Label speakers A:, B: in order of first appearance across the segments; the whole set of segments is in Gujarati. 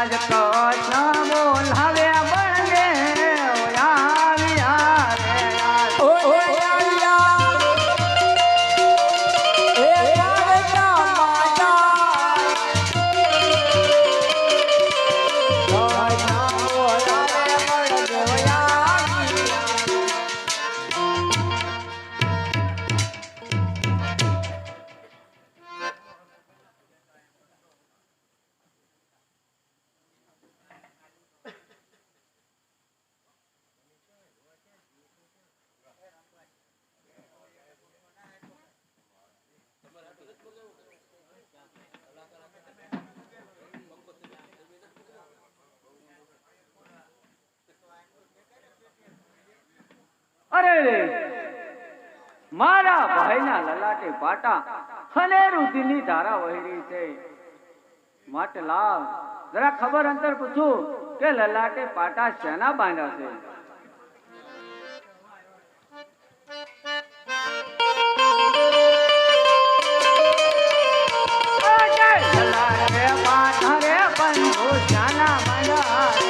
A: રાજ કૃષ્ણ બોલાવે બળગે આવ્યા રે અરે મારા ભાઈના લલાટે પાટા અને રુધિરની ધારા વહી રહી છે માટે લાવ જરા ખબર અંતર પૂછું કે લલાટે પાટા શેના બાંધ્યા છે લલાટે પાટા રે બંધુ શાના બાંધ્યા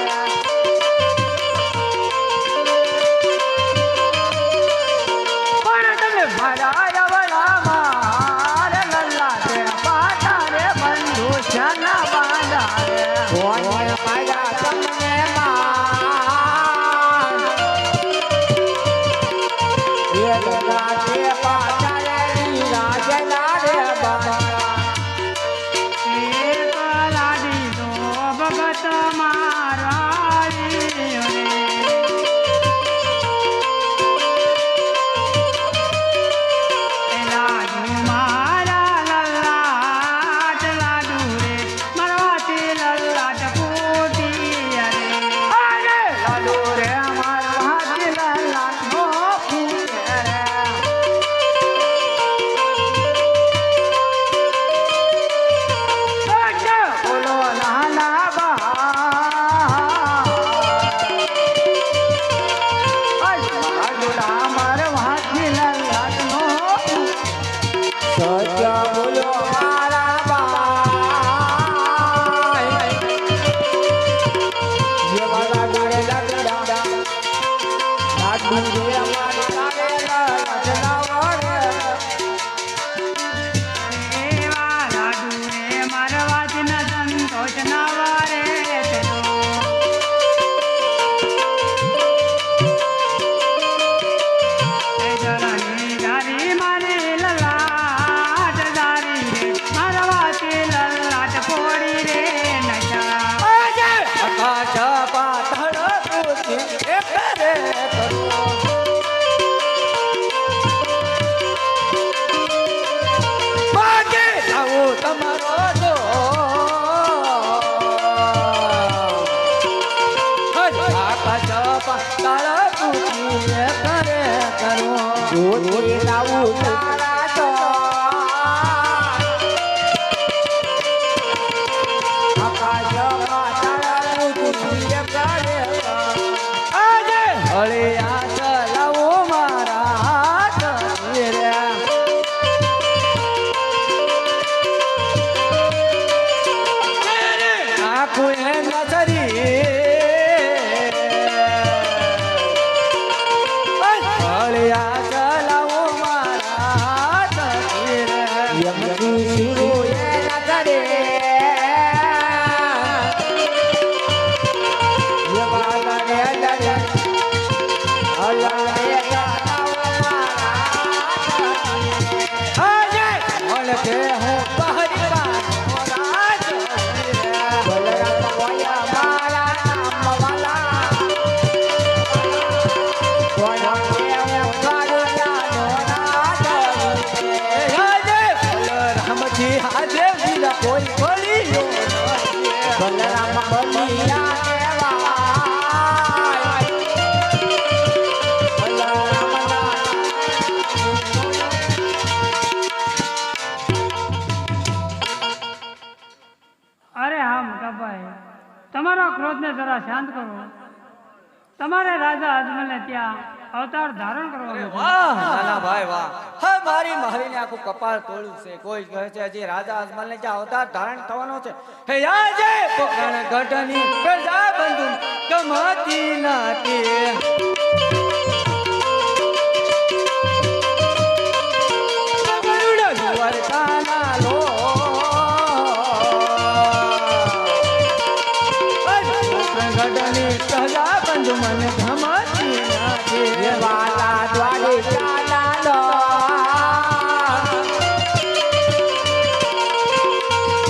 A: તમારા ક્રોધને જરા શાંત કરો. તમારે રાજા અજમલને ત્યાં
B: અવતાર ધારણ
A: અરે
B: કરવાનો છું.
A: વાહ નાના ભાઈ વાહ. હા મારી મારીને આખું કપાળ તોડ્યું છે. કોઈ કહે છે હજી રાજા અજમલને જે અવતાર ધારણ થવાનો છે. હે આજે પોકણ ગઢની પ્રજા બંધુ ગમતી નાતી. ગરુડ દ્વારકાના લો. ગઢની પ્રજા બંધુ મને ગમતી નાતી.
C: વાલા દ્વારિકાના લો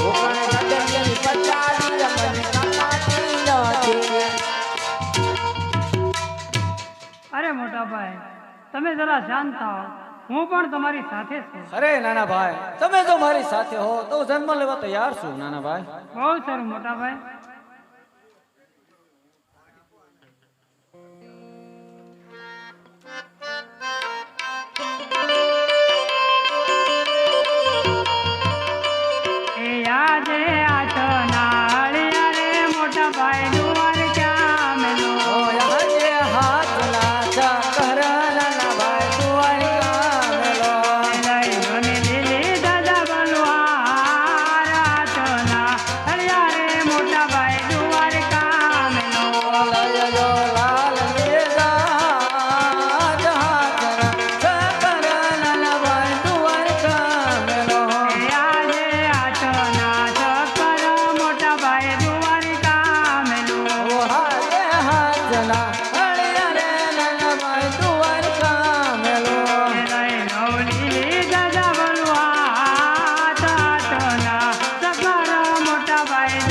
C: કોકણ ગઢની પચાડી મને કમાતી નથી.
B: અરે મોટા ભાઈ, તમે જરા શાંત થાઓ. હું પણ તમારી સાથે છું.
A: અરે નાના ભાઈ તમે જો મારી સાથે હો તો હું જન્મ લેવા તૈયાર છું નાના ભાઈ.
B: બહુ સારું મોટા ભાઈ. એ આજે આઠ નાળિયા રે મોટા ભાઈ દ્વારકા મેલો.
A: ઓ આજે હાથ લાચા કર નાના ભાઈ દ્વારકા મેલો.
B: લઈનો ને લીલી દાદા બલવાર આઠ નાળિયા રે મોટા ભાઈ દ્વારકા મેલો.
A: લયજો લાલ મેઘા જહાજરા સકર નાના ભાઈ દ્વારકા મેલો.
B: એ આજે આઠ ના ચક્કર મોટા ભાઈ દ્વારકા મેલો.
A: ઓ હાથે હાથ ના હળિયા રે નાના ભાઈ દ્વારકા મેલો.
B: લઈનો લીલી દાદા બલવાર આઠ ના ચક્કર મોટા ભાઈ